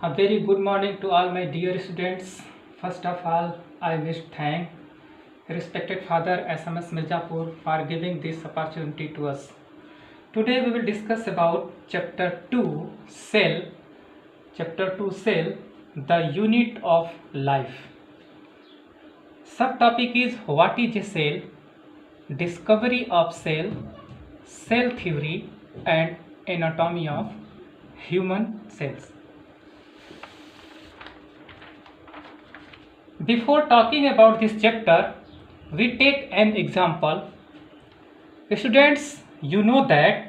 A very good morning to all my dear students. First of all, I wish thank respected Father SMS Mirzapur for giving this opportunity to us. Today we will discuss about Chapter 2 Cell. Chapter 2 Cell, the unit of life. Subtopic is what is a cell, discovery of cell, cell theory and anatomy of human cells. Before talking about this chapter, we take an example. Students, you know that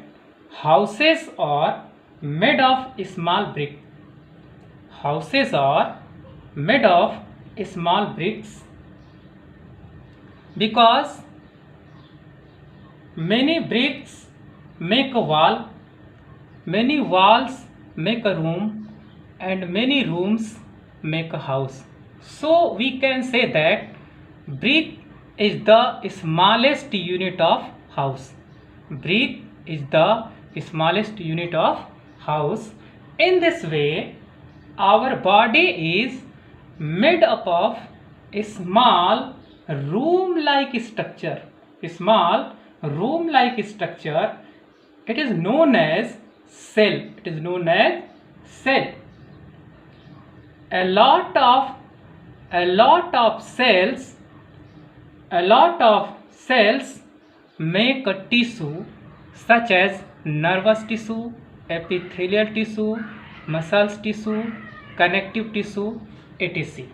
houses are made of small bricks. Houses are made of small bricks because many bricks make a wall, many walls make a room, and many rooms make a house. So we can say that brick is the smallest unit of house. Brick is the smallest unit of house. In this way, our body is made up of a small room-like structure. A small room-like structure. It is known as cell. It is known as cell. A lot of cells make a tissue such as nervous tissue, epithelial tissue, muscles tissue, connective tissue, etc.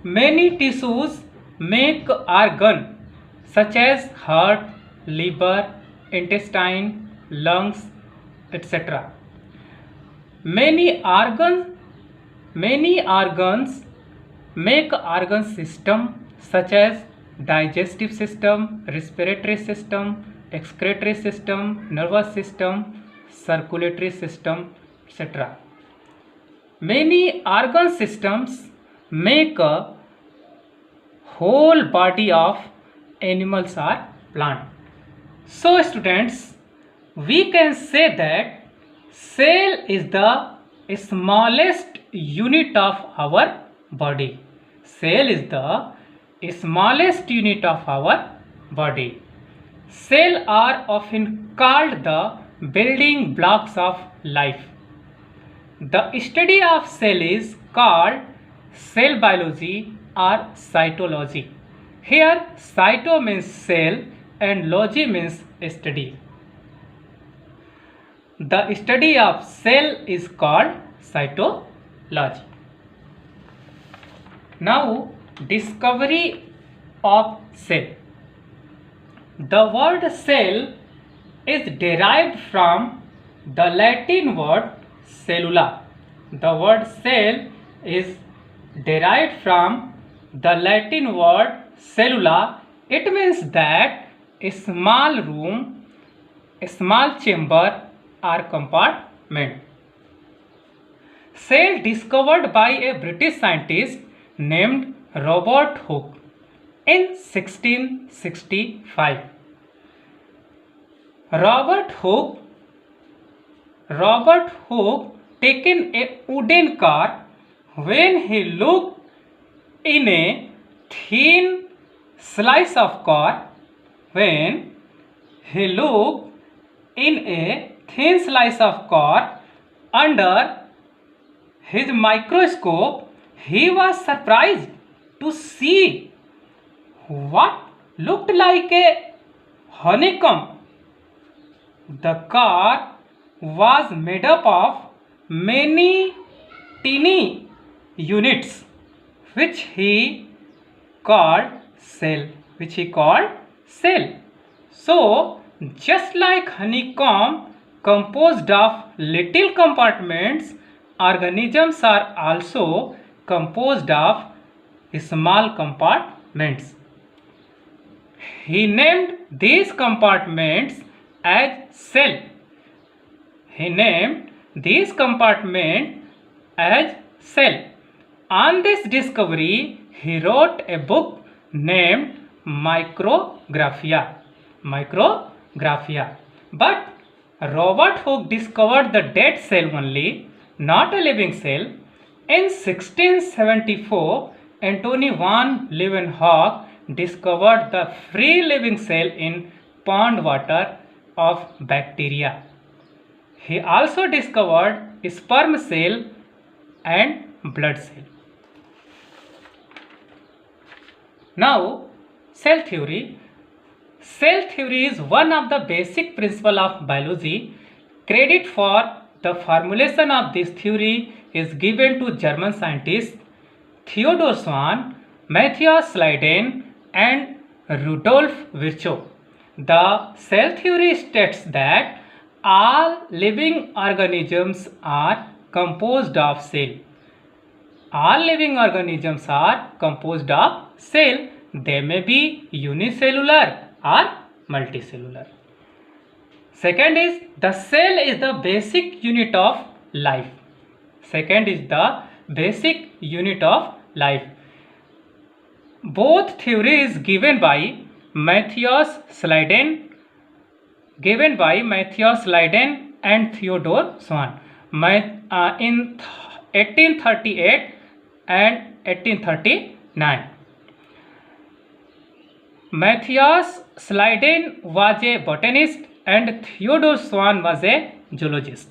Many tissues make organ such as heart, liver, intestine, lungs, etc. Many organs make organ system such as digestive system, respiratory system, excretory system, nervous system, circulatory system, etc. Many organ systems make a whole body of animals or plant. So students, we can say that cell is the smallest unit of our body. Cell is the smallest unit of our body. Cells are often called the building blocks of life. The study of cell is called cell biology or cytology. Here cyto means cell and logy means study. The study of cell is called cytology. Now, discovery of cell. The word cell is derived from the Latin word cellula. The word cell is derived from the Latin word cellula. It means that a small room, a small chamber or compartment. Cell discovered by a British scientist named Robert Hooke in 1665. Robert Hooke taken a wooden car. When he looked in a thin slice of car, under his microscope, he was surprised to see what looked like a honeycomb. The car was made up of many tiny units which he called cell. So just like honeycomb composed of little compartments, organisms are also composed of small compartments. He named these compartments as cell. On this discovery, he wrote a book named Micrographia. But Robert Hooke discovered the dead cell only, not a living cell. In 1674, Antony van Leeuwenhoek discovered the free living cell in pond water of bacteria. He also discovered sperm cell and blood cell. Now, cell theory. Cell theory is one of the basic principles of biology. Credit for the formulation of this theory is given to German scientists Theodor Schwann, Matthias Leiden, and Rudolf Virchow. The cell theory states that all living organisms are composed of cell. All living organisms are composed of cell. They may be unicellular or multicellular. Second is the cell is the basic unit of life. Second is the basic unit of life. Both theories given by Matthias Leiden and Theodor Schwann in 1838 and 1839. Matthias Leiden was a botanist and Theodor Schwann was a zoologist.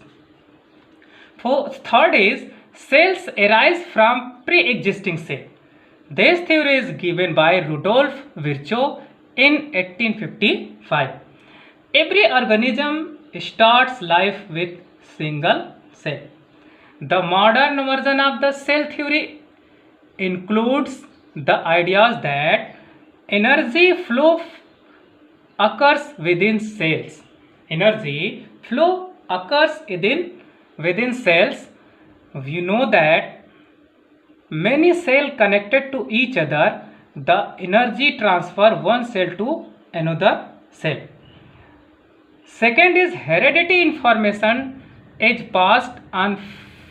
Third is cells arise from pre-existing cell. This theory is given by Rudolf Virchow in 1855. Every organism starts life with single cell. The modern version of the cell theory includes the ideas that energy flow occurs within cells. Energy flow occurs within cells. We know that many cells connected to each other, the energy transfer one cell to another cell. Second is heredity information is passed on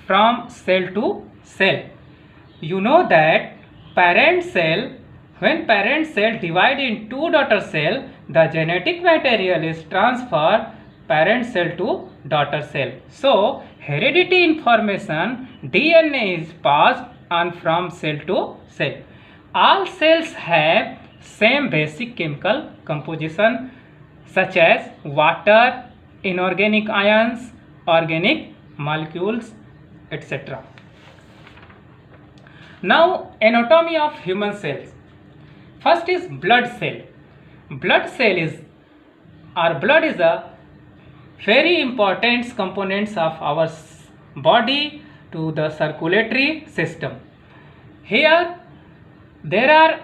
from cell to cell. You know that when parent cell divide in two daughter cell, the genetic material is transferred parent cell to daughter cell. So, heredity information DNA is passed on from cell to cell. All cells have same basic chemical composition such as water, inorganic ions, organic molecules, etc. Now, anatomy of human cells. First is blood cell. Blood is a very important components of our body to the circulatory system. Here there are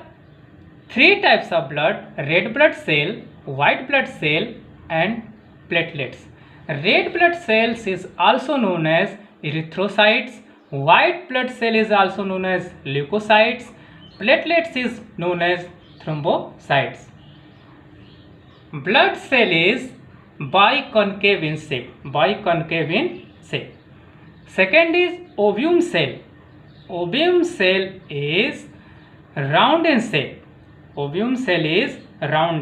three types of blood: red blood cell, white blood cell and platelets. Red blood cells is also known as erythrocytes. White blood cell is also known as leukocytes. Platelets is known as thrombocytes. Blood cell is biconcave in shape. Second is ovum cell. Ovum cell is round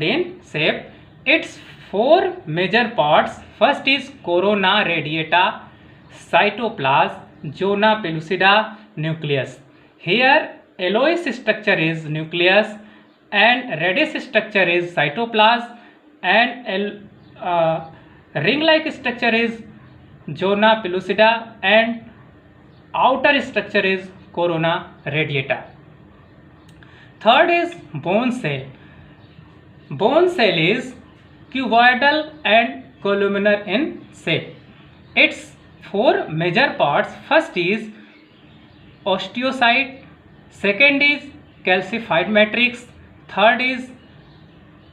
in shape. Its four major parts. First is corona radiata, cytoplasm, zona pellucida, nucleus. Here yellowish structure is nucleus and reddish structure is cytoplasm and ring-like structure is zona pellucida and outer structure is corona radiata. Third is bone cell. Bone cell is cuboidal and columnar in shape. Its four major parts. First is osteocyte, second is calcified matrix, third is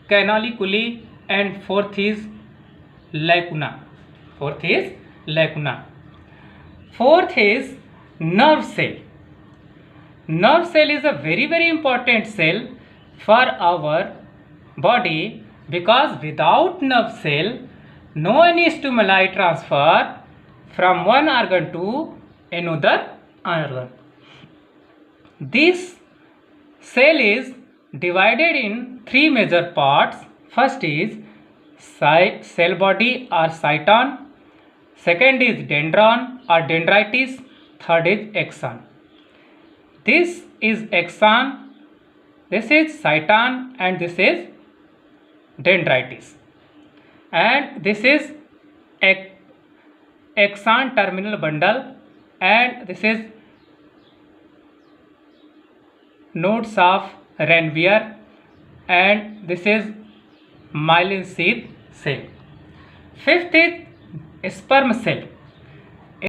canaliculi and fourth is lacuna. Fourth is nerve cell. Nerve cell is a very important cell for our body because without nerve cell no any stimuli transfer from one organ to another organ. This cell is divided in three major parts. First is cell body or cyton. Second is dendron or dendrites. Third is axon. This is axon, this is cyton, and this is dendrites. And this is axon terminal bundle, and this is nodes of Ranvier, and this is myelin sheath cell. Fifth is sperm cell.